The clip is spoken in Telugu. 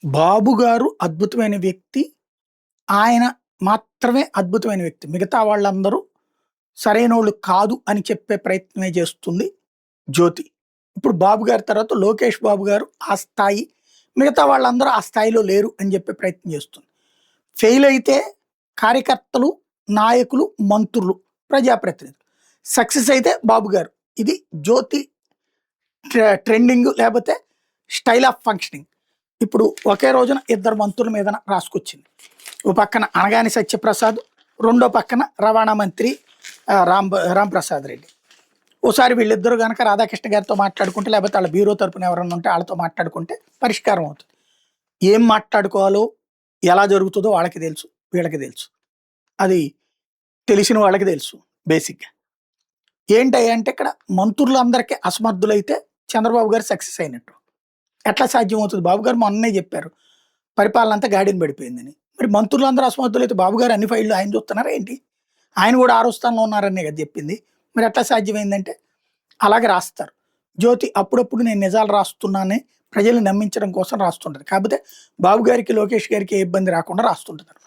బాబు గారు అద్భుతమైన వ్యక్తి. ఆయన మాత్రమే అద్భుతమైన వ్యక్తి. మిగతా వాళ్ళందరూ సరైనోళ్ళు కాదు అని చెప్పే ప్రయత్నమే చేస్తుంది 'జ్యోతి'. ఇప్పుడు బాబు గారి తర్వాత 'లోకేష్ బాబు' గారు ఆ స్థాయి. మిగతా వాళ్ళందరూ ఆ స్థాయిలో లేరు అని చెప్పే ప్రయత్నం చేస్తుంది. ఫెయిల్ అయితే కార్యకర్తలు, నాయకులు, మంత్రులు, ప్రజాప్రతినిధులు. సక్సెస్ అయితే బాబు గారు. ఇది 'జ్యోతి' ట్రెండింగ్ లేకపోతే స్టైల్ ఆఫ్ ఫంక్షనింగ్. ఇప్పుడు ఒకే రోజున ఇద్దరు మంత్రుల మీద రాసుకొచ్చింది. ఓ పక్కన అనగాని సత్యప్రసాద్, రెండో పక్కన రవాణా మంత్రి రాంప్రసాద్ రెడ్డి. ఓసారి వీళ్ళిద్దరూ గనక రాధాకృష్ణ గారితో మాట్లాడుకుంటే, లేకపోతే వాళ్ళ బ్యూరో తరపున ఎవరన్నా ఉంటే వాళ్ళతో మాట్లాడుకుంటే పరిష్కారం అవుతుంది. ఏం మాట్లాడుకోవాలో, ఎలా జరుగుతుందో వాళ్ళకి తెలుసు, వీళ్ళకి తెలుసు. అది తెలిసిన వాళ్ళకి తెలుసు బేసిక్‌గా. ఏంటంటే ఇక్కడ మంత్రులందరికీ అసమర్థులైతే చంద్రబాబు గారు సక్సెస్ అయినట్టు. ఎట్లా సాధ్యమవుతుంది? బాబు గారు మొన్నే చెప్పారు. పరిపాలన అంతా గాడిన పడిపోయిందని. మరి మంత్రులందరూ అసమర్థులైతే బాబు గారు అన్ని ఫైళ్లు ఆయన చూస్తున్నారా ఏంటి? ఆయన కూడా ఆరో స్థానంలో ఉన్నారనే కదా చెప్పింది. మరి ఎట్లా సాధ్యమైందంటే అలాగే రాస్తారు. 'జ్యోతి' అప్పుడప్పుడు నేను నిజాలు రాస్తున్నానని ప్రజల్ని నమ్మించడం కోసం రాస్తుంటది. కాకపోతే బాబు గారికి, లోకేష్ గారికి ఏ ఇబ్బంది రాకుండా రాస్తుంటదనమాట.